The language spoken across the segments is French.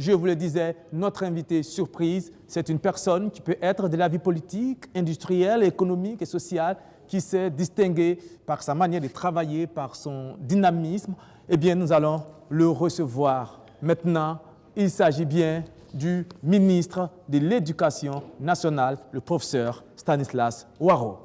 je vous le disais, notre invité surprise, c'est une personne qui peut être de la vie politique, industrielle, économique et sociale, qui s'est distinguée par sa manière de travailler, par son dynamisme. Eh bien, nous allons le recevoir. Maintenant, il s'agit bien du ministre de l'Éducation nationale, le professeur Stanislas Ouareau.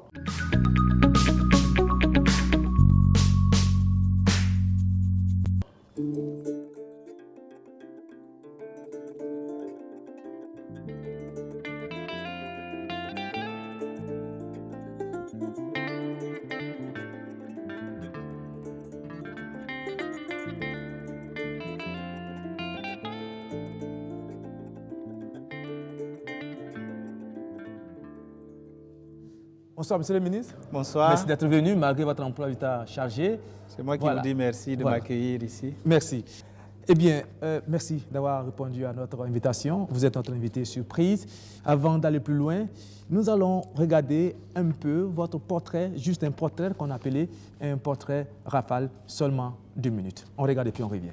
Bonsoir, monsieur le ministre. Bonsoir. Merci d'être venu, malgré votre emploi du temps chargé. C'est moi qui vous dis merci de m'accueillir ici. Merci. Eh bien, merci d'avoir répondu à notre invitation. Vous êtes notre invité surprise. Avant d'aller plus loin, nous allons regarder un peu votre portrait, juste un portrait qu'on appelait un portrait rafale, seulement 2 minutes. On regarde et puis on revient.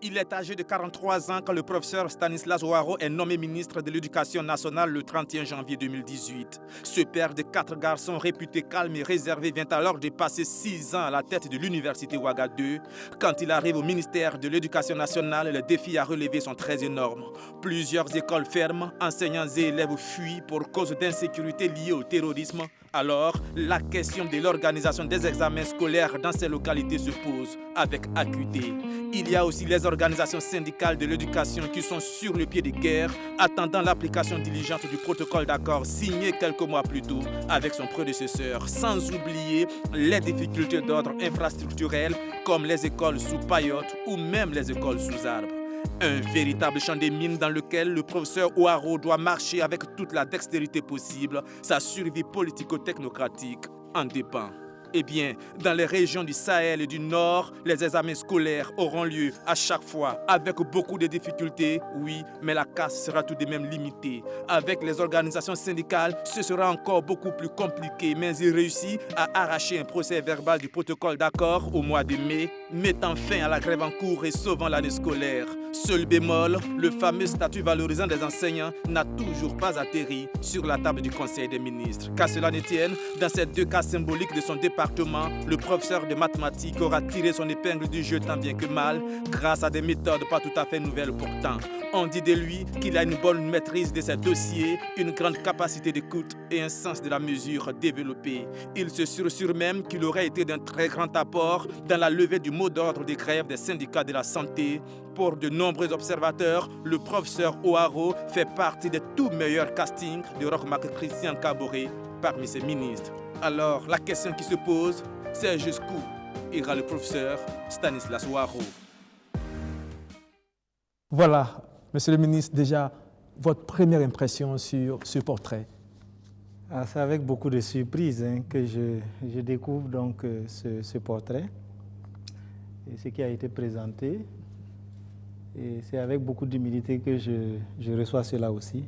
Il est âgé de 43 ans quand le professeur Stanislas Ouareau est nommé ministre de l'Éducation nationale le 31 janvier 2018. Ce père de 4 garçons réputé calme et réservé vient alors de passer 6 ans à la tête de l'université Ouaga 2. Quand il arrive au ministère de l'Éducation nationale, les défis à relever sont très énormes. Plusieurs écoles ferment, enseignants et élèves fuient pour cause d'insécurité liée au terrorisme. Alors, la question de l'organisation des examens scolaires dans ces localités se pose avec acuité. Il y a aussi les organisations syndicales de l'éducation qui sont sur le pied de guerre, attendant l'application diligente du protocole d'accord signé quelques mois plus tôt avec son prédécesseur, sans oublier les difficultés d'ordre infrastructurel comme les écoles sous paillotte ou même les écoles sous arbre. Un véritable champ des mines dans lequel le professeur Ouareau doit marcher avec toute la dextérité possible. Sa survie politico-technocratique en dépend. Eh bien, dans les régions du Sahel et du Nord, les examens scolaires auront lieu à chaque fois avec beaucoup de difficultés, oui, mais la casse sera tout de même limitée. Avec les organisations syndicales, ce sera encore beaucoup plus compliqué, mais il réussit à arracher un procès verbal du protocole d'accord au mois de mai, mettant fin à la grève en cours et sauvant l'année scolaire. Seul bémol, le fameux statut valorisant des enseignants n'a toujours pas atterri sur la table du Conseil des ministres. Qu'à cela ne tienne, dans ces 2 cas symboliques de son département, le professeur de mathématiques aura tiré son épingle du jeu tant bien que mal, grâce à des méthodes pas tout à fait nouvelles pourtant. On dit de lui qu'il a une bonne maîtrise de ses dossiers, une grande capacité d'écoute et un sens de la mesure développé. Il se sûre même qu'il aurait été d'un très grand apport dans la levée du mot d'ordre des grèves des syndicats de la santé. Pour de nombreux observateurs, le professeur Ouareau fait partie des tout meilleurs castings de Roch-Marc Christian Kaboré parmi ses ministres. Alors, la question qui se pose, c'est jusqu'où ira le professeur Stanislas Ouareau? Voilà, monsieur le ministre, déjà, votre première impression sur ce portrait? C'est avec beaucoup de surprise que je découvre donc ce portrait et ce qui a été présenté. Et c'est avec beaucoup d'humilité que je reçois cela aussi.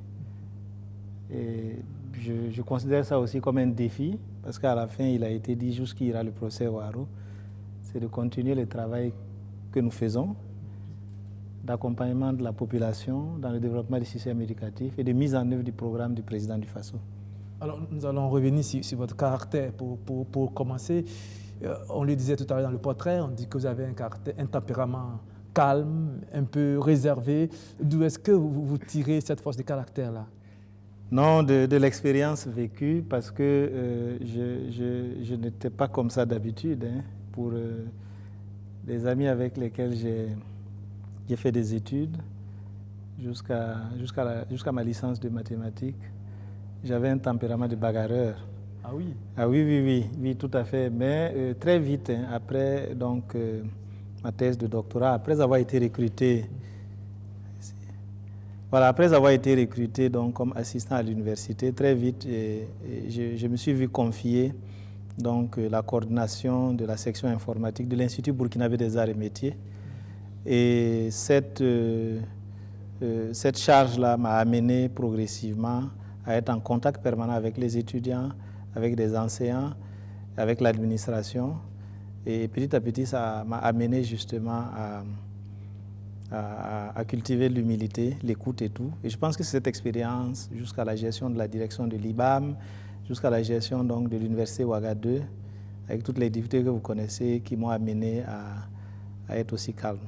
Et je considère ça aussi comme un défi, parce qu'à la fin, il a été dit jusqu'où ira le professeur Ouareau, c'est de continuer le travail que nous faisons, d'accompagnement de la population dans le développement du système éducatif et de mise en œuvre du programme du président du FASO. Alors, nous allons revenir sur votre caractère pour commencer. On le disait tout à l'heure dans le portrait, on dit que vous avez un tempérament calme, un peu réservé. D'où est-ce que vous tirez cette force de caractère-là? Non, de l'expérience vécue, parce que je n'étais pas comme ça d'habitude. Pour les amis avec lesquels j'ai fait des études, jusqu'à ma licence de mathématiques, j'avais un tempérament de bagarreur. Ah oui? Ah oui, tout à fait. Mais très vite, après donc, ma thèse de doctorat, après avoir été recruté, donc, comme assistant à l'université, très vite, je me suis vu confier donc, la coordination de la section informatique de l'Institut burkinabé des arts et métiers. Et cette charge-là m'a amené progressivement à être en contact permanent avec les étudiants, avec des enseignants, avec l'administration. Et petit à petit, ça m'a amené justement à cultiver l'humilité, l'écoute et tout. Et je pense que c'est cette expérience jusqu'à la gestion de la direction de l'IBAM, jusqu'à la gestion donc, de l'université Ouaga 2, avec toutes les difficultés que vous connaissez, qui m'ont amené à être aussi calme.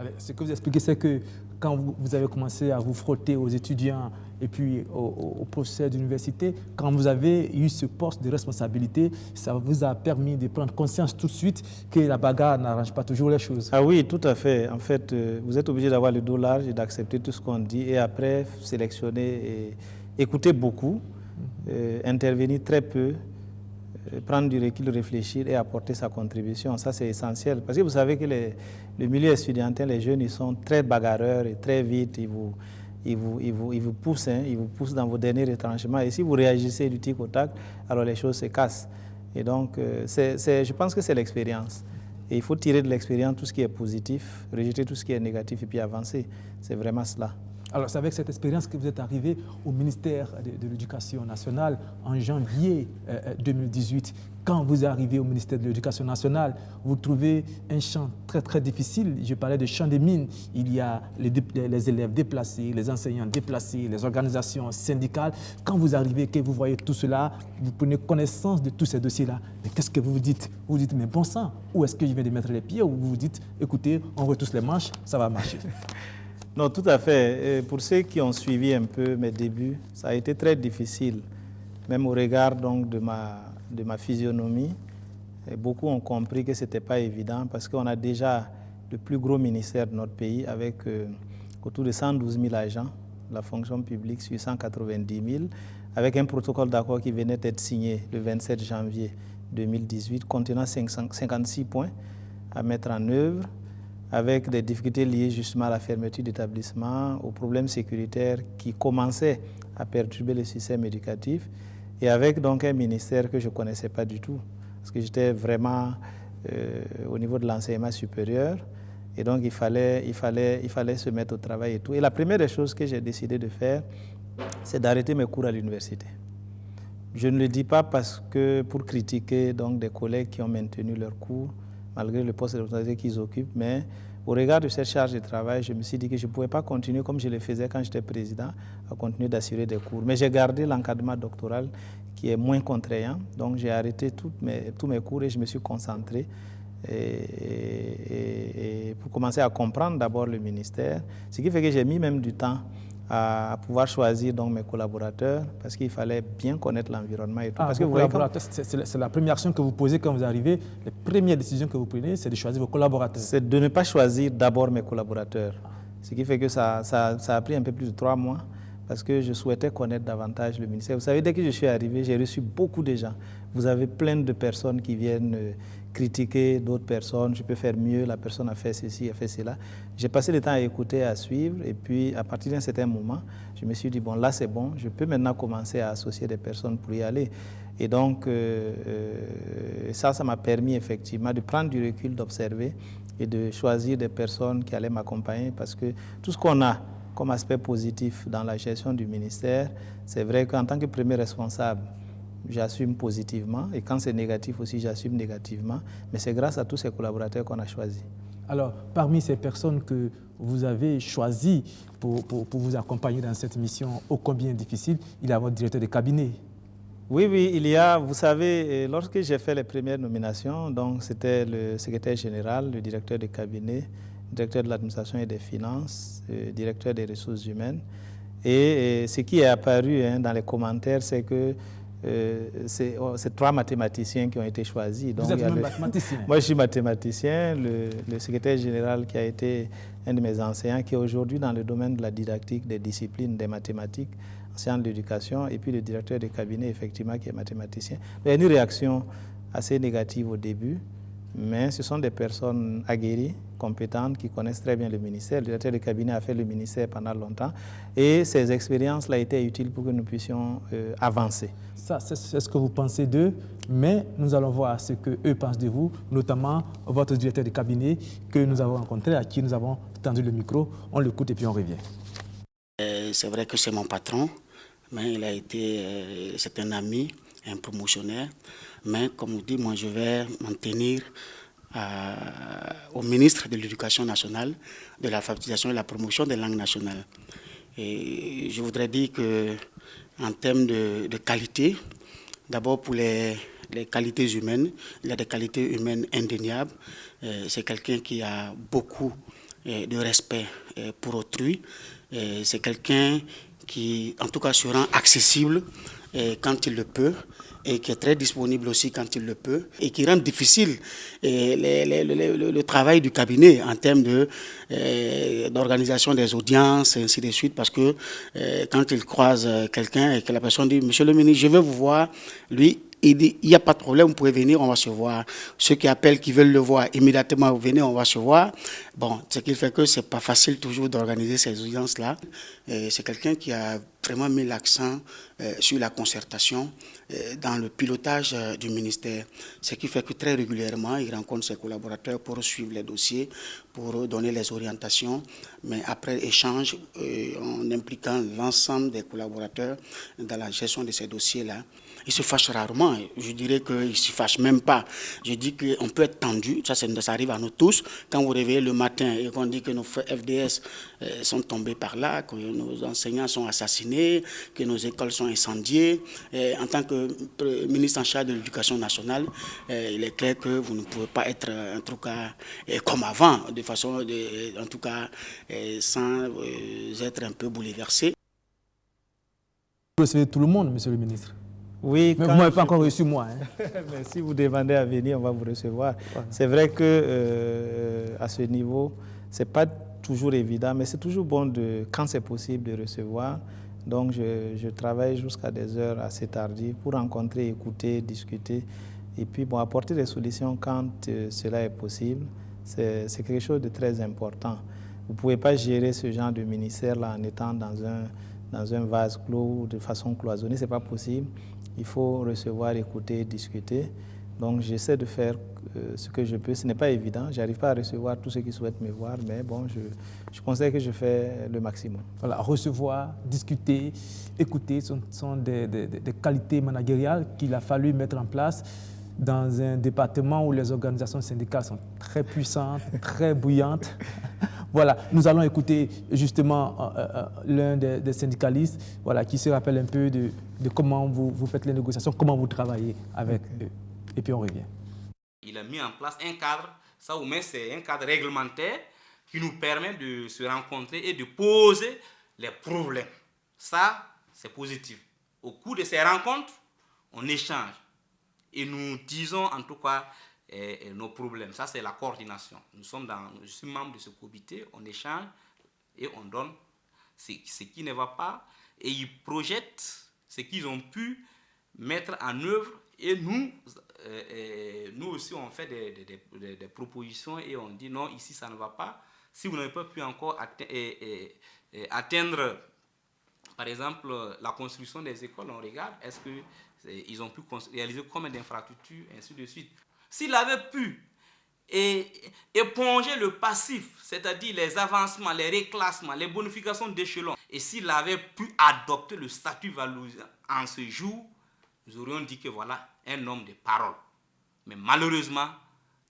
Allez, ce que vous expliquez, c'est que quand vous avez commencé à vous frotter aux étudiants et puis aux professeurs d'université, quand vous avez eu ce poste de responsabilité, ça vous a permis de prendre conscience tout de suite que la bagarre n'arrange pas toujours les choses. Ah oui, tout à fait. En fait, vous êtes obligé d'avoir le dos large et d'accepter tout ce qu'on dit et après sélectionner et écouter beaucoup, intervenir très peu, prendre du recul, réfléchir et apporter sa contribution. Ça, c'est essentiel. Parce que vous savez que le milieu estudiantin, les jeunes, ils sont très bagarreurs et très vite, ils vous poussent, hein, ils vous poussent dans vos derniers retranchements. Et si vous réagissez du tic au tac, alors les choses se cassent. Et donc, je pense que c'est l'expérience. Et il faut tirer de l'expérience tout ce qui est positif, rejeter tout ce qui est négatif et puis avancer. C'est vraiment cela. Alors, c'est avec cette expérience que vous êtes arrivé au ministère de l'Éducation nationale en janvier 2018. Quand vous arrivez au ministère de l'Éducation nationale, vous trouvez un champ très, très difficile. Je parlais de champ des mines. Il y a les élèves déplacés, les enseignants déplacés, les organisations syndicales. Quand vous arrivez, que vous voyez tout cela, vous prenez connaissance de tous ces dossiers-là. Mais qu'est-ce que vous vous dites? Vous vous dites, mais bon sang, où est-ce que je viens de mettre les pieds? Ou vous vous dites, écoutez, on retousse les manches, ça va marcher. Non, tout à fait. Et pour ceux qui ont suivi un peu mes débuts, ça a été très difficile, même au regard donc, de ma physionomie. Et beaucoup ont compris que ce n'était pas évident parce qu'on a déjà le plus gros ministère de notre pays avec autour de 112 000 agents, la fonction publique sur 190 000, avec un protocole d'accord qui venait d'être signé le 27 janvier 2018, contenant 56 points à mettre en œuvre, avec des difficultés liées justement à la fermeture d'établissements, aux problèmes sécuritaires qui commençaient à perturber le système éducatif, et avec donc un ministère que je ne connaissais pas du tout, parce que j'étais vraiment au niveau de l'enseignement supérieur, et donc il fallait se mettre au travail et tout. Et la première des choses que j'ai décidé de faire, c'est d'arrêter mes cours à l'université. Je ne le dis pas pour critiquer donc, des collègues qui ont maintenu leurs cours, malgré le poste de responsabilité qu'ils occupent, mais au regard de cette charge de travail, je me suis dit que je ne pouvais pas continuer comme je le faisais quand j'étais président, à continuer d'assurer des cours. Mais j'ai gardé l'encadrement doctoral qui est moins contraignant, donc j'ai arrêté tous mes cours et je me suis concentré et pour commencer à comprendre d'abord le ministère, ce qui fait que j'ai mis même du temps à pouvoir choisir donc mes collaborateurs parce qu'il fallait bien connaître l'environnement et tout. Ah, parce que vous voyez, voyez, c'est la première action que vous posez quand vous arrivez. Les premières décisions que vous prenez, c'est de choisir vos collaborateurs. C'est de ne pas choisir d'abord mes collaborateurs. Ce qui fait que ça a pris un peu plus de 3 mois parce que je souhaitais connaître davantage le ministère. Vous savez, dès que je suis arrivé, j'ai reçu beaucoup de gens. Vous avez plein de personnes qui viennent critiquer d'autres personnes. Je peux faire mieux, la personne a fait ceci, a fait cela. J'ai passé le temps à écouter, à suivre. Et puis, à partir d'un certain moment, je me suis dit, bon, là, c'est bon. Je peux maintenant commencer à associer des personnes pour y aller. Et donc, ça m'a permis effectivement de prendre du recul, d'observer et de choisir des personnes qui allaient m'accompagner parce que tout ce qu'on a comme aspect positif dans la gestion du ministère, c'est vrai qu'en tant que premier responsable, j'assume positivement et quand c'est négatif aussi, j'assume négativement. Mais c'est grâce à tous ces collaborateurs qu'on a choisis. Alors, parmi ces personnes que vous avez choisies pour vous accompagner dans cette mission ô combien difficile, il y a votre directeur de cabinet. Oui, il y a, vous savez, lorsque j'ai fait les premières nominations, donc c'était le secrétaire général, le directeur de cabinet, le directeur de l'administration et des finances, le directeur des ressources humaines. Et ce qui est apparu dans les commentaires, c'est que c'est 3 mathématiciens qui ont été choisis. Donc, vous êtes même mathématicien? Moi, je suis mathématicien, le secrétaire général qui a été un de mes enseignants, qui est aujourd'hui dans le domaine de la didactique, des disciplines, des mathématiques, enseignant de l'éducation, et puis le directeur de cabinet, effectivement, qui est mathématicien. Il y a une réaction assez négative au début, mais ce sont des personnes aguerries, compétentes, qui connaissent très bien le ministère. Le directeur de cabinet a fait le ministère pendant longtemps, et ces expériences-là étaient utiles pour que nous puissions avancer. Ça, c'est ce que vous pensez d'eux, mais nous allons voir ce qu'eux pensent de vous, notamment votre directeur de cabinet que nous avons rencontré, à qui nous avons tendu le micro. On l'écoute et puis on revient. C'est vrai que c'est mon patron, mais c'est un ami, un promotionnaire. Mais comme on dit, moi je vais m'en tenir au ministre de l'Éducation nationale, de l'alphabétisation et de la promotion des langues nationales. Et je voudrais dire qu'en termes de qualité, d'abord pour les qualités humaines, il y a des qualités humaines indéniables. C'est quelqu'un qui a beaucoup de respect pour autrui. C'est quelqu'un qui, en tout cas, se rend accessible quand il le peut, et qui est très disponible aussi quand il le peut, et qui rend difficile le travail du cabinet en termes d'organisation des audiences, et ainsi de suite, parce que quand il croise quelqu'un et que la personne dit « Monsieur le ministre, je veux vous voir », lui, il dit, il n'y a pas de problème, vous pouvez venir, on va se voir. Ceux qui appellent, qui veulent le voir, immédiatement, vous venez, on va se voir. Bon, ce qui fait que ce n'est pas facile toujours d'organiser ces audiences-là. C'est quelqu'un qui a vraiment mis l'accent sur la concertation dans le pilotage du ministère. Ce qui fait que très régulièrement, il rencontre ses collaborateurs pour suivre les dossiers, pour donner les orientations, mais après échange, en impliquant l'ensemble des collaborateurs dans la gestion de ces dossiers-là. Il se fâche rarement, je dirais qu'il ne se fâche même pas. Je dis qu'on peut être tendu, ça arrive à nous tous. Quand vous réveillez le matin et qu'on dit que nos FDS sont tombés par là, que nos enseignants sont assassinés, que nos écoles sont incendiées, en tant que ministre en charge de l'Éducation nationale, il est clair que vous ne pouvez pas être, en tout cas, comme avant, de façon, en tout cas, sans être un peu bouleversé. Vous recevez tout le monde, monsieur le ministre. Oui, mais vous ne m'avez pas encore reçu moi. Hein. Mais si vous demandez à venir, on va vous recevoir. Ouais. C'est vrai que à ce niveau, ce n'est pas toujours évident, mais c'est toujours bon, quand c'est possible, de recevoir. Donc je travaille jusqu'à des heures assez tardives pour rencontrer, écouter, discuter et puis bon, apporter des solutions quand cela est possible. C'est quelque chose de très important. Vous ne pouvez pas gérer ce genre de ministère-là en étant dans un vase clos ou de façon cloisonnée, ce n'est pas possible. Il faut recevoir, écouter, discuter. Donc, j'essaie de faire ce que je peux. Ce n'est pas évident. Je n'arrive pas à recevoir tous ceux qui souhaitent me voir, mais bon, je considère que je fais le maximum. Voilà, recevoir, discuter, écouter sont des qualités managériales qu'il a fallu mettre en place dans un département où les organisations syndicales sont très puissantes, très bouillantes. Voilà, nous allons écouter justement l'un des syndicalistes, voilà, qui se rappelle un peu de comment vous faites les négociations, comment vous travaillez avec eux. Et puis on revient. Il a mis en place un cadre, ça au moins c'est un cadre réglementaire qui nous permet de se rencontrer et de poser les problèmes. Ça, c'est positif. Au cours de ces rencontres, on échange et nous disons en tout cas nos problèmes. Ça, c'est la coordination. Je suis membre de ce comité, on échange et on donne ce qui ne va pas et ils projettent ce qu'ils ont pu mettre en œuvre et nous aussi on fait des propositions et on dit non, ici ça ne va pas. Si vous n'avez pas pu encore atteindre, par exemple, la construction des écoles, on regarde, est-ce qu'ils ont pu réaliser combien d'infrastructures, ainsi de suite. S'il avait pu éponger le passif, c'est-à-dire les avancements, les réclassements, les bonifications d'échelon, et s'il avait pu adopter le statut valorisant en ce jour, nous aurions dit que voilà un homme de parole. Mais malheureusement,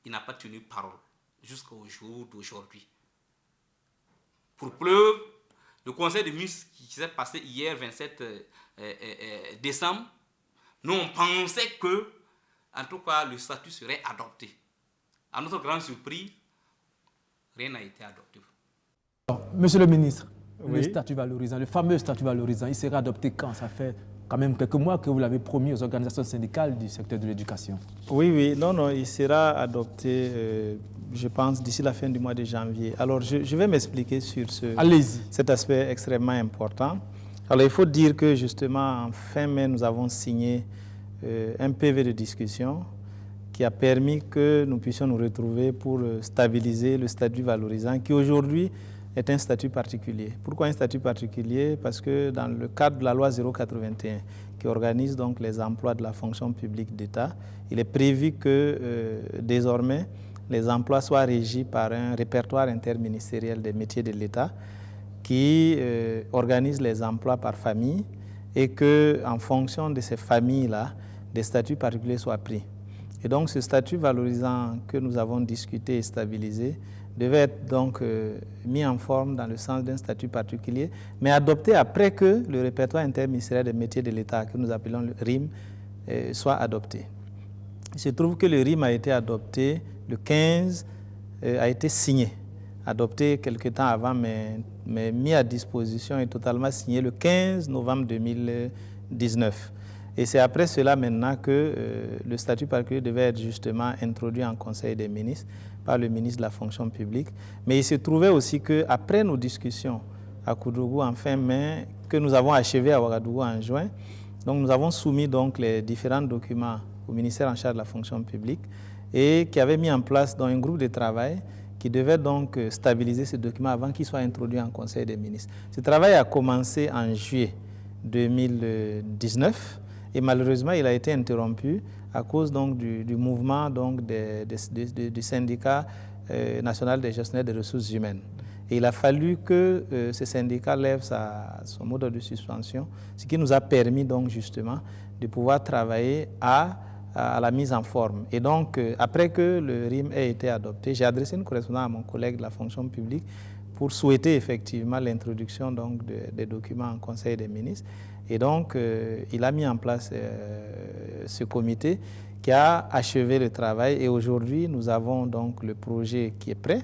il n'a pas tenu parole jusqu'au jour d'aujourd'hui. Pour preuve, le conseil de ministres qui s'est passé hier, 27 décembre, nous on pensait que, en tout cas, le statut serait adopté. À notre grande surprise, rien n'a été adopté. Monsieur le ministre, oui. Le statut valorisant, le fameux statut valorisant, il sera adopté quand? Ça fait quand même quelques mois que vous l'avez promis aux organisations syndicales du secteur de l'éducation. Oui, non, il sera adopté, je pense, d'ici la fin du mois de janvier. Alors, je vais m'expliquer sur cet aspect extrêmement important. Alors, il faut dire que, justement, en fin mai, nous avons signé un PV de discussion qui a permis que nous puissions nous retrouver pour stabiliser le statut valorisant qui, aujourd'hui, est un statut particulier. Pourquoi un statut particulier? Parce que dans le cadre de la loi 081, qui organise donc les emplois de la fonction publique d'État, il est prévu que désormais, les emplois soient régis par un répertoire interministériel des métiers de l'État qui organise les emplois par famille et qu'en fonction de ces familles-là, des statuts particuliers soient pris. Et donc ce statut valorisant que nous avons discuté et stabilisé devait être donc mis en forme dans le sens d'un statut particulier, mais adopté après que le répertoire interministériel des métiers de l'État, que nous appelons le RIM, soit adopté. Il se trouve que le RIM a été adopté le 15, a été signé, adopté quelque temps avant, mais mis à disposition et totalement signé le 15 novembre 2019. Et c'est après cela maintenant que le statut particulier devait être justement introduit en Conseil des ministres par le ministre de la fonction publique. Mais il se trouvait aussi qu'après nos discussions à Koudougou en fin mai, que nous avons achevé à Ouagadougou en juin, donc nous avons soumis donc les différents documents au ministère en charge de la fonction publique et qui avait mis en place donc un groupe de travail qui devait donc stabiliser ces documents avant qu'ils soient introduits en Conseil des ministres. Ce travail a commencé en juillet 2019 et malheureusement il a été interrompu à cause donc du mouvement donc du syndicat national des gestionnaires des ressources humaines. Et il a fallu que ce syndicat lève son mot de suspension, ce qui nous a permis donc justement de pouvoir travailler à la mise en forme. Et donc, après que le RIM ait été adopté, j'ai adressé une correspondance à mon collègue de la fonction publique pour souhaiter effectivement l'introduction donc des documents en Conseil des ministres. Et donc, il a mis en place ce comité qui a achevé le travail. Et aujourd'hui, nous avons donc le projet qui est prêt.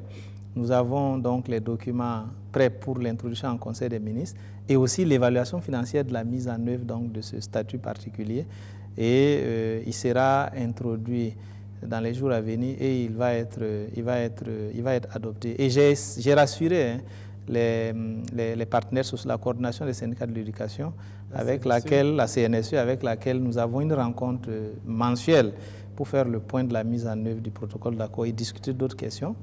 Nous avons donc les documents prêts pour l'introduction en Conseil des ministres et aussi l'évaluation financière de la mise en œuvre donc, de ce statut particulier. Et il sera introduit dans les jours à venir et il va être adopté. Et j'ai rassuré les partenaires sur la coordination des syndicats de l'éducation, avec laquelle la CNSE, avec laquelle nous avons une rencontre mensuelle pour faire le point de la mise en œuvre du protocole d'accord et discuter d'autres questions.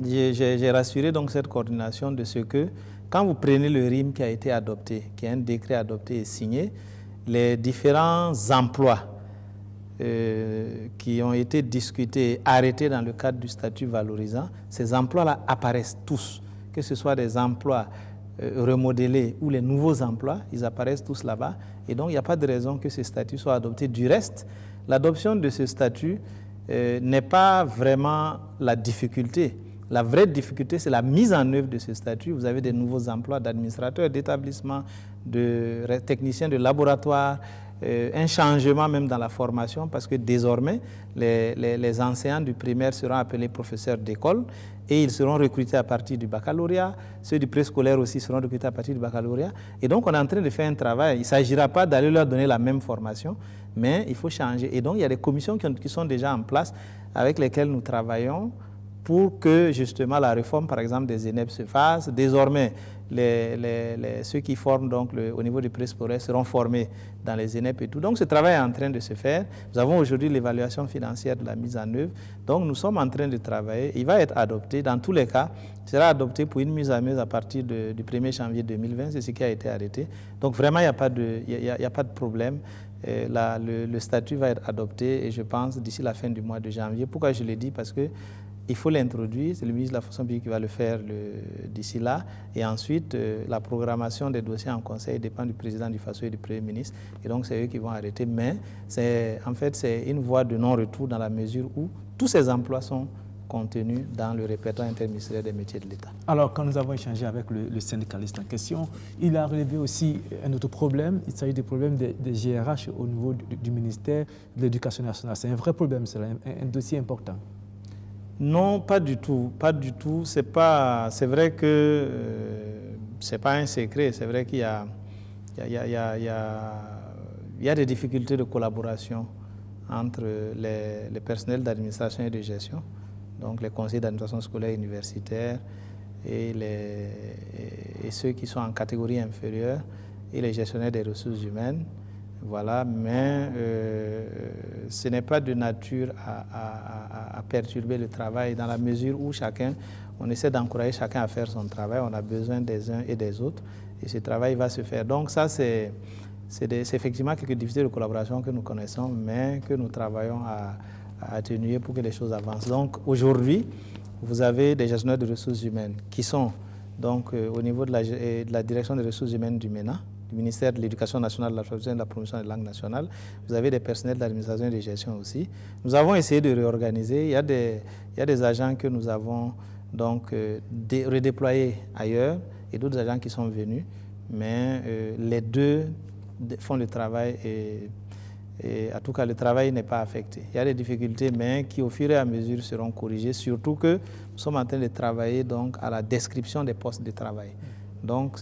J'ai rassuré donc cette coordination de ce que, quand vous prenez le RIM qui a été adopté, qui est un décret adopté et signé, les différents emplois qui ont été discutés et arrêtés dans le cadre du statut valorisant, ces emplois-là apparaissent tous, que ce soit des emplois remodelés ou les nouveaux emplois, ils apparaissent tous là-bas. Et donc, il n'y a pas de raison que ce statut soit adopté. Du reste, l'adoption de ce statut n'est pas vraiment la difficulté. La vraie difficulté, c'est la mise en œuvre de ce statut. Vous avez des nouveaux emplois d'administrateurs d'établissements, de techniciens de laboratoire, un changement même dans la formation parce que désormais, les enseignants du primaire seront appelés professeurs d'école et ils seront recrutés à partir du baccalauréat. Ceux du préscolaire aussi seront recrutés à partir du baccalauréat. Et donc, on est en train de faire un travail. Il ne s'agira pas d'aller leur donner la même formation, mais il faut changer. Et donc, il y a des commissions qui sont déjà en place avec lesquelles nous travaillons pour que justement la réforme, par exemple, des ENEP se fasse. Désormais, ceux qui forment donc au niveau du préscolaire seront formés dans les ENEP et tout. Donc, ce travail est en train de se faire. Nous avons aujourd'hui l'évaluation financière de la mise en œuvre. Donc, nous sommes en train de travailler. Il va être adopté. Dans tous les cas, il sera adopté pour une mise en œuvre à partir du 1er janvier 2020. C'est ce qui a été arrêté. Donc, vraiment, il n'y a pas de problème. Le statut va être adopté et je pense d'ici la fin du mois de janvier. Pourquoi je le dis? Parce que il faut l'introduire, c'est le ministre de la fonction publique qui va le faire d'ici là. Et ensuite, la programmation des dossiers en conseil dépend du président du FASO et du Premier ministre. Et donc, c'est eux qui vont arrêter. Mais en fait, c'est une voie de non-retour dans la mesure où tous ces emplois sont contenus dans le répertoire interministériel des métiers de l'État. Alors, quand nous avons échangé avec le syndicaliste en question, il a relevé aussi un autre problème. Il s'agit du problème des GRH au niveau du ministère de l'Éducation nationale. C'est un vrai problème, c'est un dossier important. Non, pas du tout, pas du tout. C'est vrai que c'est pas un secret. C'est vrai qu'il y a des difficultés de collaboration entre les personnels d'administration et de gestion, donc les conseillers d'administration scolaire et universitaire et ceux qui sont en catégorie inférieure et les gestionnaires des ressources humaines. Voilà, mais ce n'est pas de nature à perturber le travail dans la mesure où on essaie d'encourager chacun à faire son travail. On a besoin des uns et des autres et ce travail va se faire. Donc ça, c'est effectivement quelques difficultés de collaboration que nous connaissons, mais que nous travaillons à atténuer pour que les choses avancent. Donc aujourd'hui, vous avez des gestionnaires de ressources humaines qui sont donc au niveau de la direction des ressources humaines du MENA, du ministère de l'Éducation nationale, de l'alphabétisation et de la promotion des langues nationales. Vous avez des personnels d'administration et de gestion aussi. Nous avons essayé de réorganiser. Il y a des agents que nous avons donc redéployés ailleurs et d'autres agents qui sont venus. Mais les deux font le travail et en tout cas le travail n'est pas affecté. Il y a des difficultés mais qui au fur et à mesure seront corrigées, surtout que nous sommes en train de travailler donc à la description des postes de travail. Donc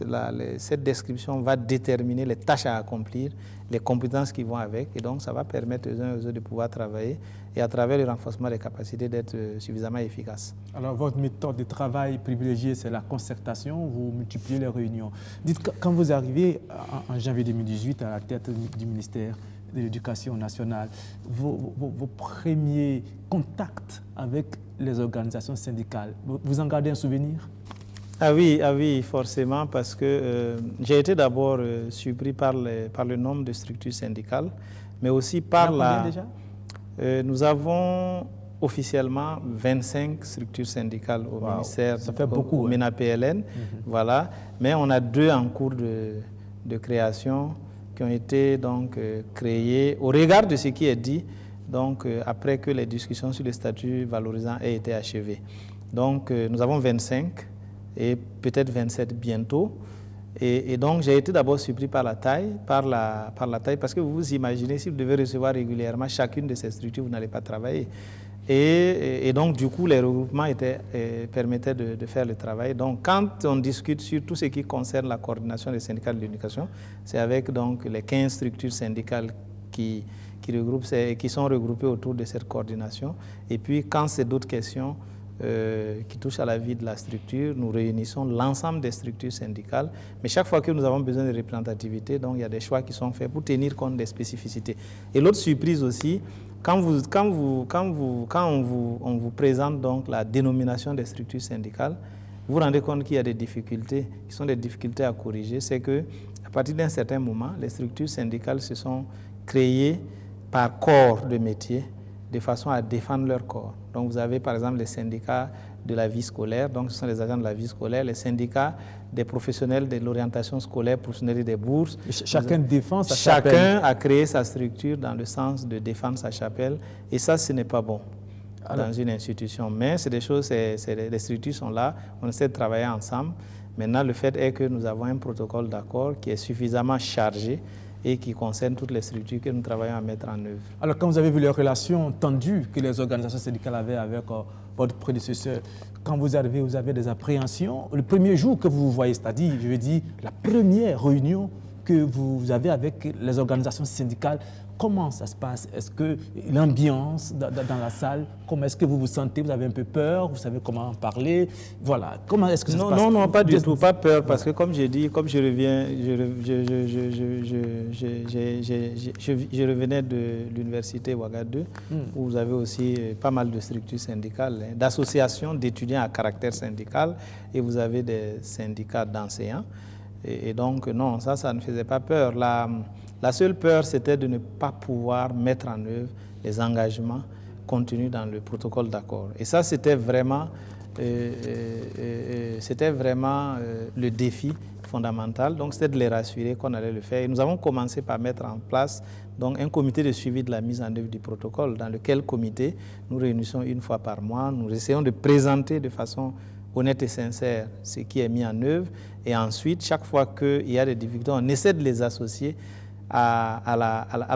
cette description va déterminer les tâches à accomplir, les compétences qui vont avec et donc ça va permettre aux uns et aux autres de pouvoir travailler et à travers le renforcement des capacités d'être suffisamment efficaces. Alors votre méthode de travail privilégiée, c'est la concertation, vous multipliez les réunions. Dites, quand vous arrivez en janvier 2018 à la tête du ministère de l'Éducation nationale, vos premiers contacts avec les organisations syndicales, vous en gardez un souvenir? Ah oui, forcément, parce que j'ai été d'abord surpris par le nombre de structures syndicales, mais aussi par combien déjà? Nous avons officiellement 25 structures syndicales au ministère, ça fait beaucoup, au MENA-PLN, voilà, mais on a 2 en cours de création qui ont été donc créées au regard de ce qui est dit, donc après que les discussions sur les statuts valorisants aient été achevées. Donc nous avons 25 et peut-être 27 bientôt. Et donc, j'ai été d'abord surpris par la taille, parce que vous vous imaginez, si vous devez recevoir régulièrement chacune de ces structures, vous n'allez pas travailler. Et donc, du coup, les regroupements permettaient de faire le travail. Donc, quand on discute sur tout ce qui concerne la coordination des syndicats de l'éducation, c'est avec donc, les 15 structures syndicales qui sont regroupées autour de cette coordination. Et puis, quand c'est d'autres questions qui touchent à la vie de la structure, nous réunissons l'ensemble des structures syndicales. Mais chaque fois que nous avons besoin de représentativité, donc il y a des choix qui sont faits pour tenir compte des spécificités. Et l'autre surprise aussi, quand on vous présente donc la dénomination des structures syndicales, vous vous rendez compte qu'il y a des difficultés, qui sont des difficultés à corriger. C'est qu'à partir d'un certain moment, les structures syndicales se sont créées par corps de métier, de façon à défendre leur corps. Donc vous avez par exemple les syndicats de la vie scolaire, donc ce sont les agents de la vie scolaire, les syndicats des professionnels de l'orientation scolaire, professionnels des bourses. Chacun défend sa chapelle. Chacun a créé sa structure dans le sens de défendre sa chapelle et ça, ce n'est pas bon dans une institution. Mais c'est des choses, les structures sont là, on essaie de travailler ensemble. Maintenant, le fait est que nous avons un protocole d'accord qui est suffisamment chargé et qui concerne toutes les structures que nous travaillons à mettre en œuvre. Alors, quand vous avez vu les relations tendues que les organisations syndicales avaient avec votre prédécesseur, quand vous arrivez, vous avez des appréhensions. Le premier jour que vous vous voyez, c'est-à-dire, je veux dire, la première réunion que vous avez avec les organisations syndicales, comment ça se passe? Est-ce que l'ambiance dans la salle, comment est-ce que vous vous sentez? Vous avez un peu peur? Vous savez comment en parler? Voilà. Comment est-ce que ça se passe? Non, pas du tout, pas peur, parce que comme j'ai dit, comme je revenais de l'université Ouagadougou, où vous avez aussi pas mal de structures syndicales, d'associations d'étudiants à caractère syndical, et vous avez des syndicats d'enseignants. Et donc, non, ça ne faisait pas peur. La seule peur, c'était de ne pas pouvoir mettre en œuvre les engagements contenus dans le protocole d'accord. Et ça, c'était vraiment le défi fondamental. Donc, c'était de les rassurer qu'on allait le faire. Et nous avons commencé par mettre en place donc, un comité de suivi de la mise en œuvre du protocole, dans lequel comité nous réunissons une fois par mois. Nous essayons de présenter de façon honnête et sincère ce qui est mis en œuvre. Et ensuite, chaque fois qu'il y a des difficultés, on essaie de les associer à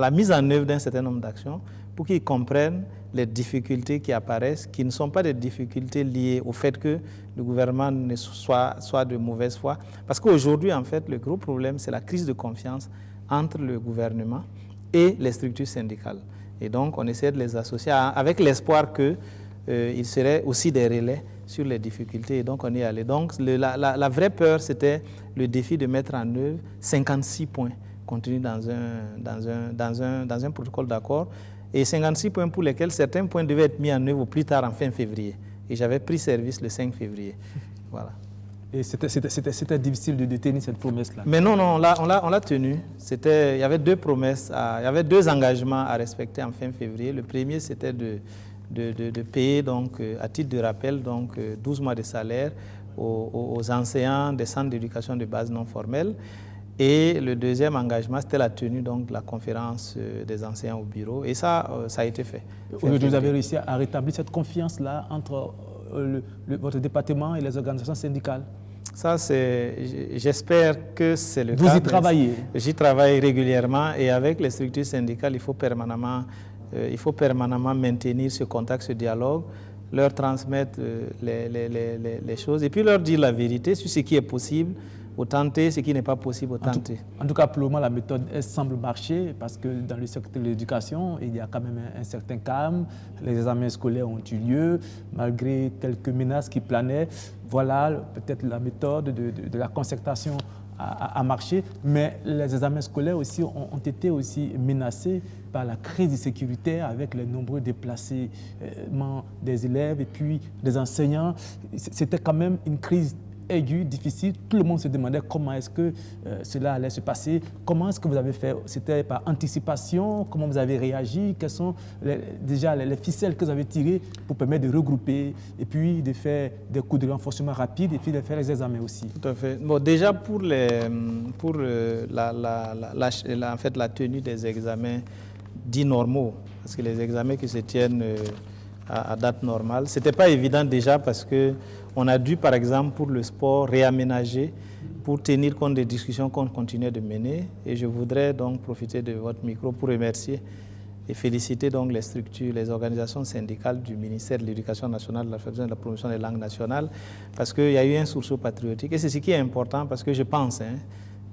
la mise en œuvre d'un certain nombre d'actions pour qu'ils comprennent les difficultés qui apparaissent, qui ne sont pas des difficultés liées au fait que le gouvernement soit de mauvaise foi. Parce qu'aujourd'hui, en fait, le gros problème, c'est la crise de confiance entre le gouvernement et les structures syndicales. Et donc, on essaie de les associer avec l'espoir qu'ils seraient aussi des relais sur les difficultés. Et donc, on y est allé. Donc, la vraie peur, c'était le défi de mettre en œuvre 56 points contenus dans un protocole d'accord, et 56 points pour lesquels certains points devaient être mis en œuvre au plus tard en fin février. Et j'avais pris service le 5 février. Voilà. Et c'était difficile de tenir cette promesse-là? Mais non, on l'a tenue. Il y avait 2 promesses, il y avait 2 engagements à respecter en fin février. Le premier, c'était de payer, donc, à titre de rappel, donc, 12 mois de salaire aux enseignants des centres d'éducation de base non formelle. Et le deuxième engagement, c'était la tenue donc, de la conférence des enseignants au bureau. Et ça, ça a été fait. Vous avez réussi à rétablir cette confiance-là entre votre département et les organisations syndicales? Ça, j'espère que c'est le cas. Vous y travaillez? J'y travaille régulièrement et avec les structures syndicales, il faut permanemment maintenir ce contact, ce dialogue, leur transmettre les choses et puis leur dire la vérité sur ce qui est possible, au tenter, ce qui n'est pas possible, au tenter. En tout cas, pour le moment, la méthode elle semble marcher parce que dans le secteur de l'éducation, il y a quand même un certain calme. Les examens scolaires ont eu lieu, malgré quelques menaces qui planaient. Voilà, peut-être la méthode de la concertation a marché, mais les examens scolaires aussi ont été aussi menacés par la crise sécuritaire avec les nombreux déplacements des élèves et puis des enseignants. C'était quand même une crise aiguë, difficile. Tout le monde se demandait comment est-ce que cela allait se passer. Comment est-ce que vous avez fait? C'était par anticipation? Comment vous avez réagi? Quelles sont déjà les ficelles que vous avez tirées pour permettre de regrouper et puis de faire des coups de renforcement rapides et puis de faire les examens aussi? Tout à fait. Bon, déjà pour la tenue des examens dits normaux, parce que les examens qui se tiennent à date normale, ce n'était pas évident déjà parce que on a dû, par exemple, pour le sport, réaménager pour tenir compte des discussions qu'on continuait de mener. Et je voudrais donc profiter de votre micro pour remercier et féliciter donc les structures, les organisations syndicales du ministère de l'Éducation nationale, de l'alphabétisation et de la promotion des langues nationales, parce qu'il y a eu un sursaut patriotique. Et c'est ce qui est important parce que je pense,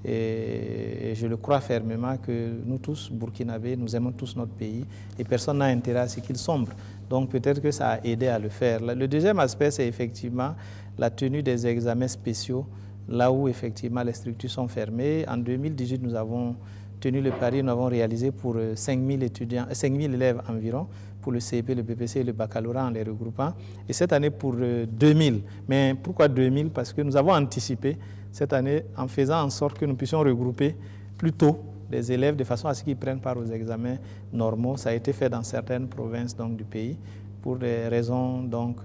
et je le crois fermement, que nous tous, Burkinabés, nous aimons tous notre pays et personne n'a intérêt à ce qu'il sombre. Donc peut-être que ça a aidé à le faire. Le deuxième aspect, c'est effectivement la tenue des examens spéciaux, là où effectivement les structures sont fermées. En 2018, nous avons tenu le pari, nous avons réalisé pour 5 000 élèves environ, pour le CEP, le BPC et le baccalauréat en les regroupant. Et cette année pour 2000. Mais pourquoi 2000? Parce que nous avons anticipé cette année en faisant en sorte que nous puissions regrouper plus tôt les élèves de façon à ce qu'ils prennent part aux examens normaux. Ça a été fait dans certaines provinces donc, du pays pour des raisons donc,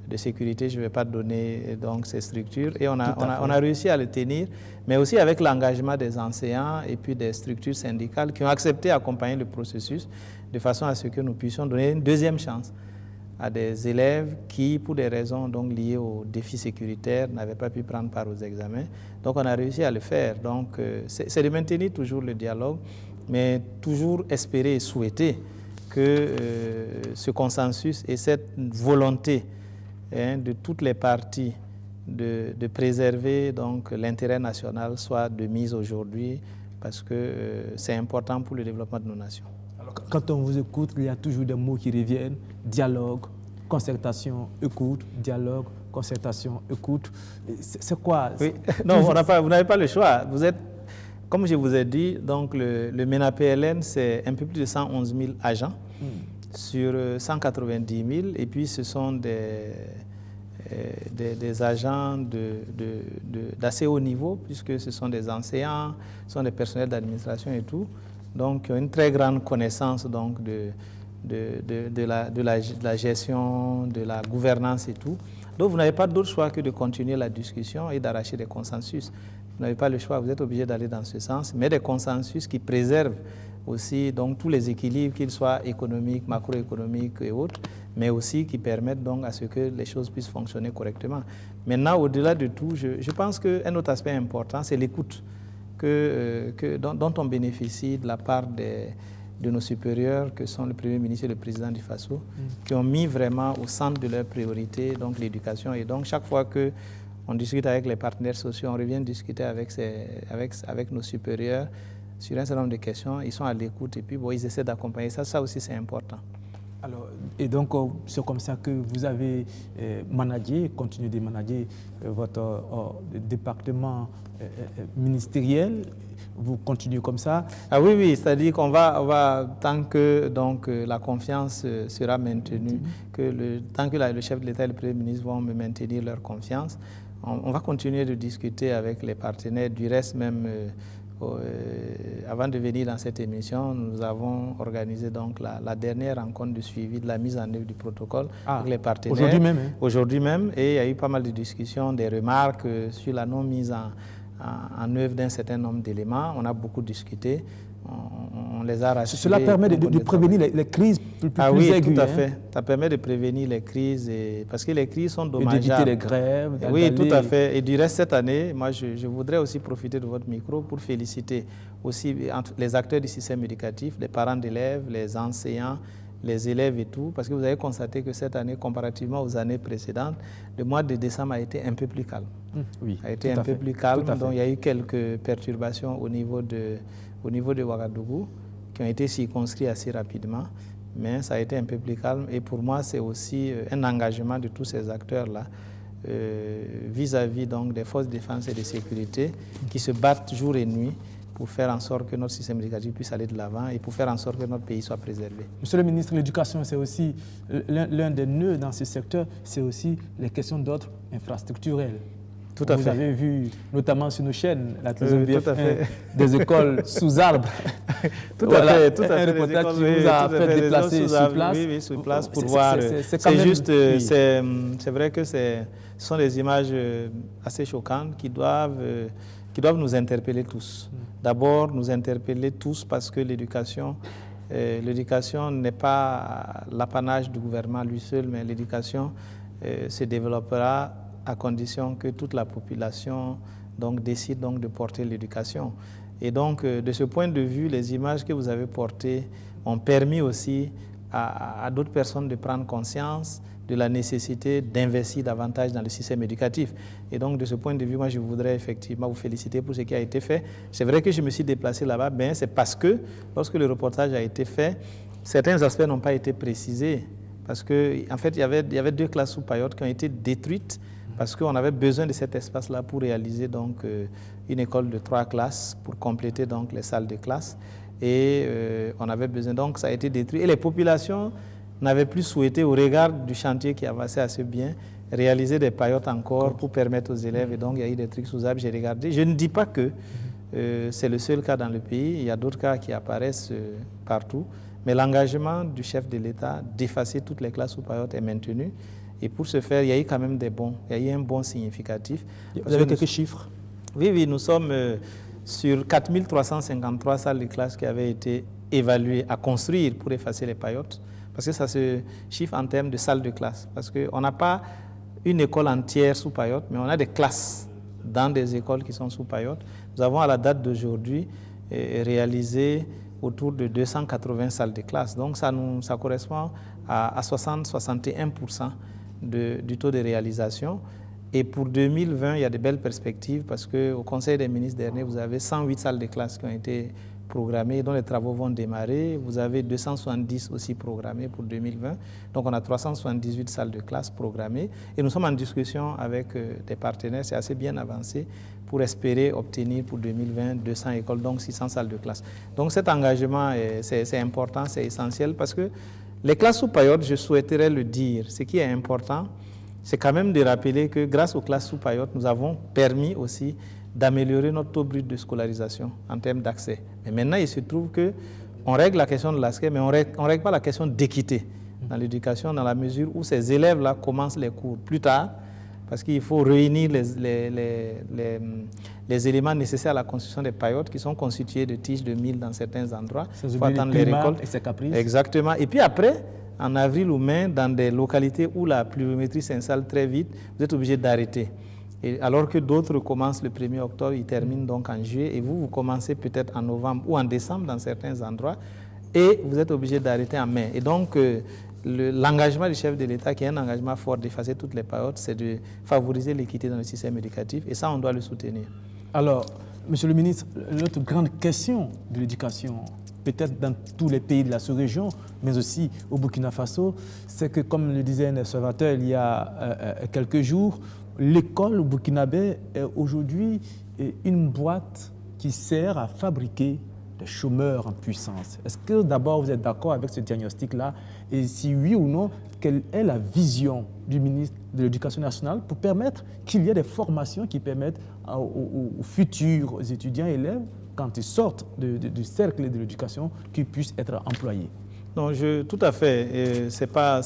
de sécurité. Je ne vais pas donner donc, ces structures. Et on a réussi à le tenir, mais aussi avec l'engagement des enseignants et puis des structures syndicales qui ont accepté d'accompagner le processus de façon à ce que nous puissions donner une deuxième chance à des élèves qui, pour des raisons donc, liées aux défis sécuritaires, n'avaient pas pu prendre part aux examens. Donc on a réussi à le faire. Donc c'est de maintenir toujours le dialogue, mais toujours espérer et souhaiter que ce consensus et cette volonté de toutes les parties de préserver donc l'intérêt national soit de mise aujourd'hui, parce que c'est important pour le développement de nos nations. Quand on vous écoute, il y a toujours des mots qui reviennent: dialogue, concertation, écoute, dialogue, concertation, écoute. C'est quoi? Oui. Non, vous n'avez pas le choix. Vous êtes, comme je vous ai dit, donc le MENA-PLN, c'est un peu plus de 111 000 agents sur 190 000. Et puis, ce sont des agents d'assez haut niveau, puisque ce sont des enseignants, ce sont des personnels d'administration et tout. Donc, qui ont une très grande connaissance donc, de la gestion, de la gouvernance et tout. Donc, vous n'avez pas d'autre choix que de continuer la discussion et d'arracher des consensus. Vous n'avez pas le choix, vous êtes obligé d'aller dans ce sens, mais des consensus qui préservent aussi donc, tous les équilibres, qu'ils soient économiques, macroéconomiques et autres, mais aussi qui permettent donc à ce que les choses puissent fonctionner correctement. Maintenant, au-delà de tout, je pense qu'un autre aspect important, c'est l'écoute dont on bénéficie de la part de nos supérieurs, que sont le Premier ministre et le Président du FASO, qui ont mis vraiment au centre de leurs priorités donc l'éducation. Et donc, chaque fois qu'on discute avec les partenaires sociaux, on revient discuter avec nos supérieurs sur un certain nombre de questions, ils sont à l'écoute et puis bon, ils essaient d'accompagner ça. Ça aussi, c'est important. Alors, et donc, c'est comme ça que vous avez managé, continué de manager votre département ministériel. Vous continuez comme ça? Ah oui, oui, c'est-à-dire qu'on va tant que donc, la confiance sera maintenue, tant que le chef de l'État et le Premier ministre vont me maintenir leur confiance, on va continuer de discuter avec les partenaires. Du reste, même avant de venir dans cette émission, nous avons organisé donc la dernière rencontre de suivi de la mise en œuvre du protocole avec les partenaires. Aujourd'hui même, hein? Aujourd'hui même, et il y a eu pas mal de discussions, des remarques sur la non-mise en œuvre d'un certain nombre d'éléments. On a beaucoup discuté. On les a rassurés. Cela permet de prévenir les crises plus oui, aiguës. Tout à fait. Ça permet de prévenir les crises, parce que les crises sont dommageables. Et d'éviter les grèves. Oui, tout à fait. Et du reste, cette année, moi, je voudrais aussi profiter de votre micro pour féliciter aussi les acteurs du système éducatif, les parents d'élèves, les enseignants, les élèves et tout, parce que vous avez constaté que cette année, comparativement aux années précédentes, le mois de décembre a été un peu plus calme. Oui, a été un peu plus calme, donc il y a eu quelques perturbations au niveau de Ouagadougou qui ont été circonscrits assez rapidement, mais ça a été un peu plus calme. Et pour moi, c'est aussi un engagement de tous ces acteurs-là vis-à-vis donc des forces de défense et de sécurité qui se battent jour et nuit pour faire en sorte que notre système éducatif puisse aller de l'avant et pour faire en sorte que notre pays soit préservé. Monsieur le ministre, l'éducation, c'est aussi l'un des nœuds dans ce secteur, c'est aussi les questions d'ordre infrastructurel. Tout à fait. Vous avez vu, notamment sur nos chaînes, la télévision BF1, des écoles sous arbre. Tout à fait. Tout à fait. Un reportage qui vous a fait déplacer sur place. Oui, sur place pour voir. C'est juste, c'est vrai que ce sont des images assez choquantes qui doivent nous interpeller tous. D'abord, nous interpeller tous parce que l'éducation n'est pas l'apanage du gouvernement lui seul, mais l'éducation se développera à condition que toute la population décide de porter l'éducation. Et donc, de ce point de vue, les images que vous avez portées ont permis aussi à d'autres personnes de prendre conscience de la nécessité d'investir davantage dans le système éducatif. Et donc, de ce point de vue, moi, je voudrais effectivement vous féliciter pour ce qui a été fait. C'est vrai que je me suis déplacé là-bas, mais c'est parce que, lorsque le reportage a été fait, certains aspects n'ont pas été précisés. Parce qu'en fait, il y avait 2 classes sous Payotte qui ont été détruites parce qu'on avait besoin de cet espace-là pour réaliser une école de 3 classes pour compléter les salles de classe. Et on avait besoin, donc ça a été détruit. Et les populations n'avaient plus souhaité, au regard du chantier qui avançait assez bien, réaliser des paillotes encore pour permettre aux élèves. Et donc il y a eu des trucs sous arbre, j'ai regardé. Je ne dis pas que c'est le seul cas dans le pays, il y a d'autres cas qui apparaissent partout. Mais l'engagement du chef de l'État d'effacer toutes les classes sous paillotes est maintenu. Et pour ce faire, il y a eu quand même il y a eu un bond significatif. Vous avez quelques chiffres? Oui, nous sommes sur 4353 salles de classe qui avaient été évaluées à construire pour effacer les paillotes. Parce que ça se chiffre en termes de salles de classe. Parce qu'on n'a pas une école entière sous paillotes, mais on a des classes dans des écoles qui sont sous paillotes. Nous avons à la date d'aujourd'hui réalisé autour de 280 salles de classe. Donc ça correspond à 60-61% du taux de réalisation. Et pour 2020, il y a de belles perspectives parce qu'au Conseil des ministres dernier, vous avez 108 salles de classe qui ont été programmées, dont les travaux vont démarrer. Vous avez 270 aussi programmées pour 2020. Donc on a 378 salles de classe programmées. Et nous sommes en discussion avec des partenaires, c'est assez bien avancé, pour espérer obtenir pour 2020 200 écoles, donc 600 salles de classe. Donc cet engagement, c'est important, c'est essentiel parce que les classes sous Payotte, je souhaiterais le dire, ce qui est important, c'est quand même de rappeler que grâce aux classes sous Payotte, nous avons permis aussi d'améliorer notre taux brut de scolarisation en termes d'accès. Mais maintenant, il se trouve qu'on règle la question de l'accès, mais on ne règle pas la question d'équité dans l'éducation, dans la mesure où ces élèves-là commencent les cours plus tard, parce qu'il faut réunir les éléments nécessaires à la construction des paillotes qui sont constitués de tiges de mil dans certains endroits. Il faut attendre les récoltes et ses caprices. Exactement. Et puis après, en avril ou mai, dans des localités où la pluviométrie s'installe très vite, vous êtes obligé d'arrêter. Et alors que d'autres commencent le 1er octobre, ils terminent donc en juillet, et vous commencez peut-être en novembre ou en décembre dans certains endroits, et vous êtes obligé d'arrêter en mai. Et donc, l'engagement du chef de l'État, qui est un engagement fort d'effacer toutes les paillotes, c'est de favoriser l'équité dans le système éducatif, et ça, on doit le soutenir. Alors, Monsieur le ministre, l'autre grande question de l'éducation, peut-être dans tous les pays de la sous-région, mais aussi au Burkina Faso, c'est que, comme le disait un observateur il y a quelques jours, l'école burkinabé est aujourd'hui une boîte qui sert à fabriquer des chômeurs en puissance. Est-ce que d'abord vous êtes d'accord avec ce diagnostic-là? Et si oui ou non, quelle est la vision du ministre de l'Éducation nationale pour permettre qu'il y ait des formations qui permettent aux futurs étudiants et élèves, quand ils sortent du cercle de l'éducation, qu'ils puissent être employés? Non, tout à fait. C'est pas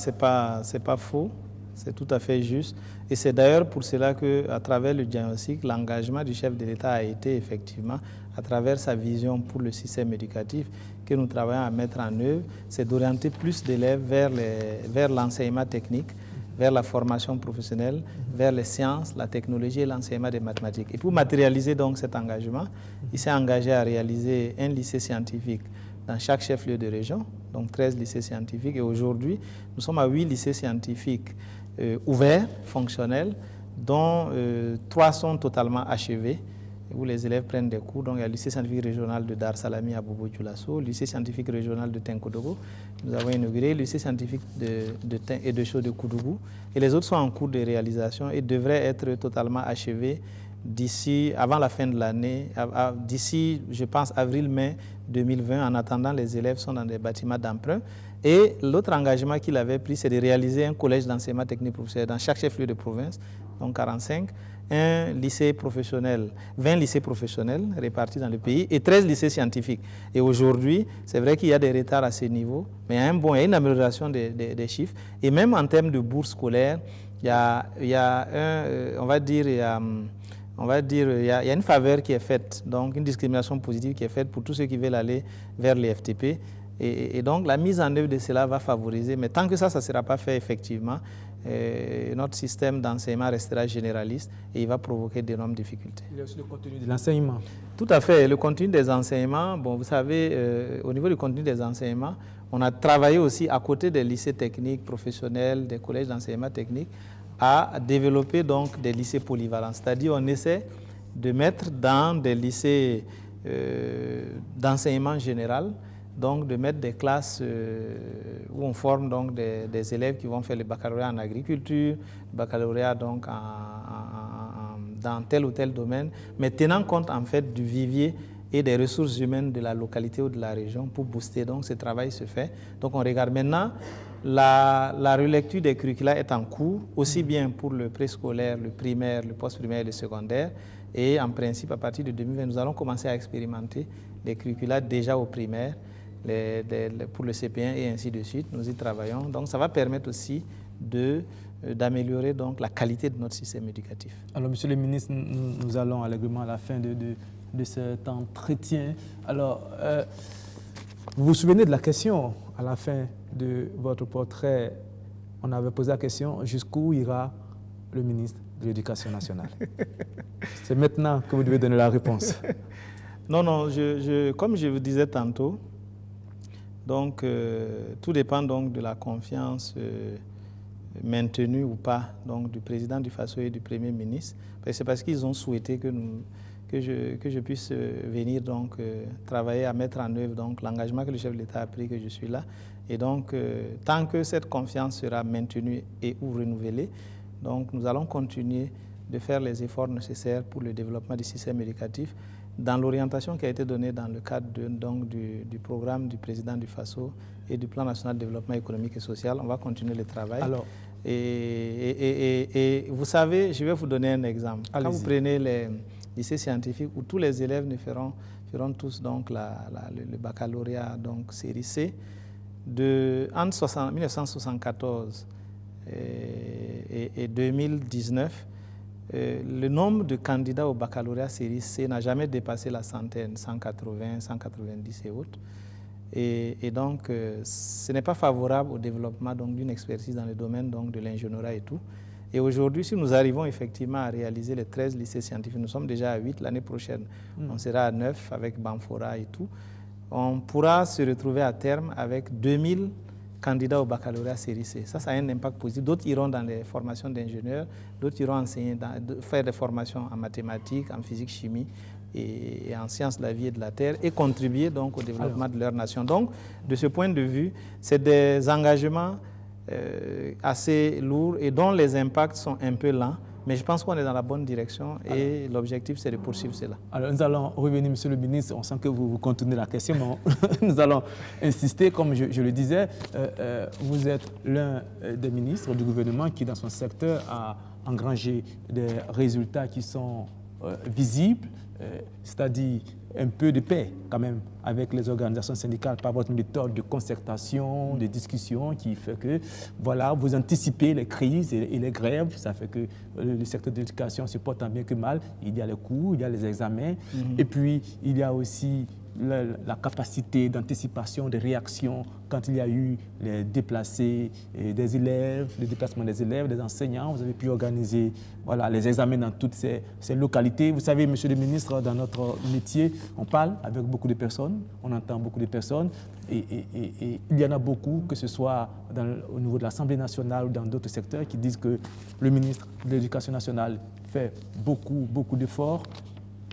faux. c'est tout à fait juste. Et c'est d'ailleurs pour cela qu'à travers le diagnostic, l'engagement du chef de l'État a été effectivement, à travers sa vision pour le système éducatif, que nous travaillons à mettre en œuvre, c'est d'orienter plus d'élèves vers l'enseignement technique, vers la formation professionnelle, vers les sciences, la technologie et l'enseignement des mathématiques. Et pour matérialiser donc cet engagement, il s'est engagé à réaliser un lycée scientifique dans chaque chef-lieu de région, donc 13 lycées scientifiques. Et aujourd'hui, nous sommes à 8 lycées scientifiques ouverts, fonctionnels, dont 3 sont totalement achevés, où les élèves prennent des cours. Donc, il y a le lycée scientifique régional de Dar Salami à Bobo Dioulasso, le lycée scientifique régional de Tenkodogo. Nous avons inauguré le lycée scientifique de Chaux de Koudougou. Et les autres sont en cours de réalisation et devraient être totalement achevés d'ici, avant la fin de l'année, d'ici, je pense, avril-mai 2020. En attendant, les élèves sont dans des bâtiments d'emprunt. Et l'autre engagement qu'il avait pris, c'est de réaliser un collège d'enseignement technique professionnel dans chaque chef-lieu de province, donc 45, un lycée professionnel, 20 lycées professionnels répartis dans le pays et 13 lycées scientifiques. Et aujourd'hui, c'est vrai qu'il y a des retards à ce niveau, mais il y a une amélioration des chiffres. Et même en termes de bourse scolaire, il y a une faveur qui est faite, donc une discrimination positive qui est faite pour tous ceux qui veulent aller vers les FTP. Et donc, la mise en œuvre de cela va favoriser. Mais tant que ça ne sera pas fait effectivement, notre système d'enseignement restera généraliste et il va provoquer d'énormes difficultés. Il y a aussi le contenu de l'enseignement. Tout à fait. Le contenu des enseignements, bon, vous savez, au niveau du contenu des enseignements, on a travaillé aussi à côté des lycées techniques professionnels, des collèges d'enseignement technique, à développer donc des lycées polyvalents. C'est-à-dire on essaie de mettre dans des lycées d'enseignement général, donc de mettre des classes où on forme donc des élèves qui vont faire le baccalauréat en agriculture, le baccalauréat donc dans tel ou tel domaine, mais tenant compte en fait du vivier et des ressources humaines de la localité ou de la région pour booster. Donc ce travail se fait. Donc on regarde maintenant, la relecture des curricula est en cours, aussi bien pour le préscolaire, le primaire, le post-primaire et le secondaire. Et en principe, à partir de 2020, nous allons commencer à expérimenter les curricula déjà au primaire, pour le CP1 et ainsi de suite. Nous y travaillons. Donc ça va permettre aussi d'améliorer donc la qualité de notre système éducatif. Alors, Monsieur le ministre, nous allons allègrement à la fin de cet entretien. Alors, vous vous souvenez de la question à la fin de votre portrait? On avait posé la question, jusqu'où ira le ministre de l'Éducation nationale? C'est maintenant que vous devez donner la réponse. Non, comme je vous disais tantôt, donc tout dépend donc de la confiance maintenue ou pas donc, du président du FASO et du Premier ministre. C'est parce qu'ils ont souhaité que je puisse venir donc, travailler à mettre en œuvre donc, l'engagement que le chef de l'État a pris, que je suis là. Et donc, tant que cette confiance sera maintenue et ou renouvelée, donc, nous allons continuer de faire les efforts nécessaires pour le développement du système éducatif dans l'orientation qui a été donnée dans le cadre du programme du président du FASO et du plan national de développement économique et social. On va continuer le travail. Alors, et vous savez, je vais vous donner un exemple. Quand vous prenez les lycées scientifiques où tous les élèves feront tous donc le baccalauréat donc série C, entre 1974 et 2019, le nombre de candidats au baccalauréat série C n'a jamais dépassé la centaine, 180, 190 et autres. Et donc, ce n'est pas favorable au développement d'une expertise dans le domaine de l'ingénierie et tout. Et aujourd'hui, si nous arrivons effectivement à réaliser les 13 lycées scientifiques, nous sommes déjà à 8, l'année prochaine, on sera à 9 avec Banfora et tout, on pourra se retrouver à terme avec 2000 candidats au baccalauréat série C. Ça a un impact positif. D'autres iront dans les formations d'ingénieurs, d'autres iront enseigner, faire des formations en mathématiques, en physique, chimie et en sciences de la vie et de la terre et contribuer donc au développement de leur nation. Donc, de ce point de vue, c'est des engagements assez lourds et dont les impacts sont un peu lents. Mais je pense qu'on est dans la bonne direction et l'objectif, c'est de poursuivre cela. Alors, nous allons revenir, Monsieur le ministre. On sent que vous continuez la question, mais nous allons insister. Comme je le disais, vous êtes l'un des ministres du gouvernement qui, dans son secteur, a engrangé des résultats qui sont visible, c'est-à-dire un peu de paix quand même avec les organisations syndicales par votre méthode de concertation, de discussion qui fait que voilà, vous anticipez les crises et les grèves. Ça fait que le secteur de l'éducation se porte tant bien que mal. Il y a les cours, il y a les examens et puis il y a aussi la capacité d'anticipation, de réaction quand il y a eu les déplacés des élèves, les déplacements des élèves, des enseignants. Vous avez pu organiser voilà, les examens dans toutes ces localités. Vous savez, Monsieur le ministre, dans notre métier, on parle avec beaucoup de personnes, on entend beaucoup de personnes et il y en a beaucoup, que ce soit au niveau de l'Assemblée nationale ou dans d'autres secteurs, qui disent que le ministre de l'Éducation nationale fait beaucoup d'efforts.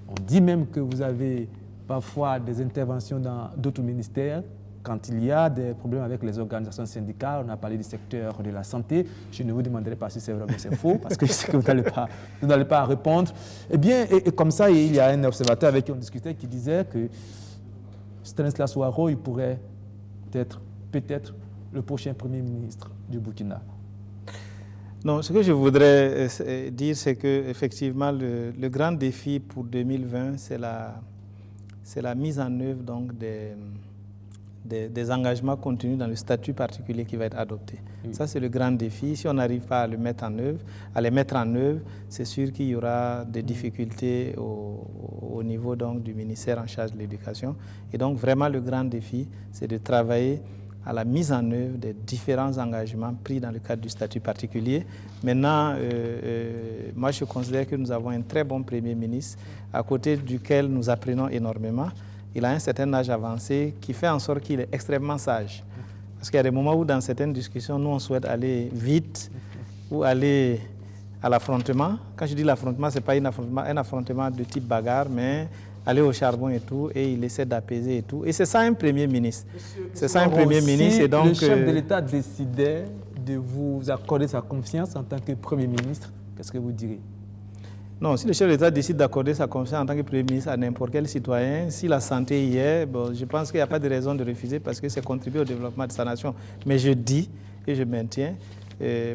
On dit même que vous avez parfois des interventions dans d'autres ministères. Quand il y a des problèmes avec les organisations syndicales, on a parlé du secteur de la santé, je ne vous demanderai pas si c'est vrai ou c'est faux, parce que je sais que vous n'allez pas répondre. Eh bien, et comme ça, il y a un observateur avec qui on discutait qui disait que Stanislas Ouattara, il pourrait être peut-être le prochain Premier ministre du Burkina. Non, ce que je voudrais dire, c'est qu'effectivement, le grand défi pour 2020, c'est la mise en œuvre donc, des engagements contenus dans le statut particulier qui va être adopté. Oui. Ça, c'est le grand défi. Si on n'arrive pas à les mettre en œuvre, c'est sûr qu'il y aura des difficultés au niveau donc, du ministère en charge de l'éducation. Et donc, vraiment, le grand défi, c'est de travailler à la mise en œuvre des différents engagements pris dans le cadre du statut particulier. Maintenant, moi, je considère que nous avons un très bon Premier ministre à côté duquel nous apprenons énormément. Il a un certain âge avancé qui fait en sorte qu'il est extrêmement sage. Parce qu'il y a des moments où, dans certaines discussions, nous, on souhaite aller vite ou aller à l'affrontement. Quand je dis l'affrontement, ce n'est pas un affrontement de type bagarre, mais aller au charbon et tout, et il essaie d'apaiser et tout. Et c'est ça un Premier ministre. C'est ça un Premier ministre. Et donc, le chef de l'État décidait de vous accorder sa confiance en tant que Premier ministre. Qu'est-ce que vous direz? Non, si le chef de l'État décide d'accorder sa confiance en tant que Premier ministre à n'importe quel citoyen, si la santé y est, bon, je pense qu'il n'y a pas de raison de refuser parce que c'est contribuer au développement de sa nation. Mais je dis et je maintiens,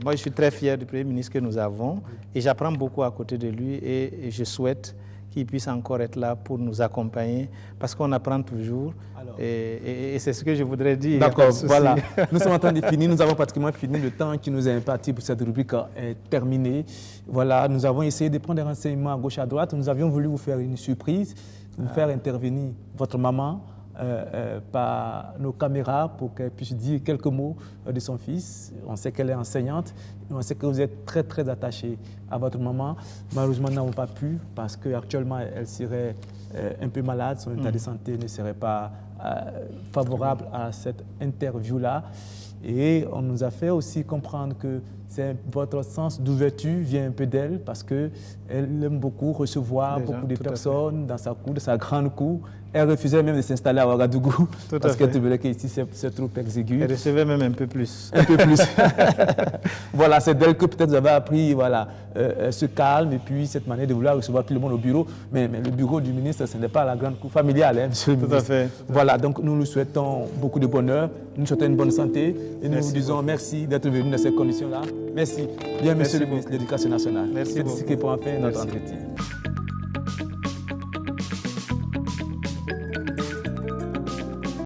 moi je suis très fier du Premier ministre que nous avons et j'apprends beaucoup à côté de lui et je souhaite qu'il puisse encore être là pour nous accompagner parce qu'on apprend toujours. Et c'est ce que je voudrais dire. D'accord, voilà. Nous sommes en train de finir, nous avons pratiquement fini. Le temps qui nous est imparti pour cette rubrique est terminé. Voilà, nous avons essayé de prendre des renseignements à gauche à droite. Nous avions voulu vous faire une surprise, vous faire intervenir votre maman par nos caméras pour qu'elle puisse dire quelques mots de son fils. On sait qu'elle est enseignante, on sait que vous êtes très très attaché à votre maman. Malheureusement, nous n'avons pas pu parce qu'actuellement elle serait un peu malade, son état de santé ne serait pas favorable à cette interview-là. Et on nous a fait aussi comprendre que votre sens d'ouverture vient un peu d'elle parce qu'elle aime beaucoup recevoir beaucoup de personnes dans sa cour, de sa grande cour. Elle refusait même de s'installer à Ouagadougou parce qu'elle trouvait qu'ici c'est trop exigu. Elle recevait même un peu plus. Un peu plus. Voilà, c'est d'elle que peut-être vous avez appris voilà, ce calme et puis cette manière de vouloir recevoir tout le monde au bureau. Mais le bureau du ministre, ce n'est pas la grande cour familiale, hein, monsieur le ministre. Tout à fait. Voilà, donc nous nous souhaitons beaucoup de bonheur, nous nous souhaitons une bonne santé et nous vous disons merci d'être venu dans ces conditions-là. Merci. Bien, monsieur le ministre de l'Éducation nationale. Merci beaucoup. C'est ce qui pour en faire notre entretien.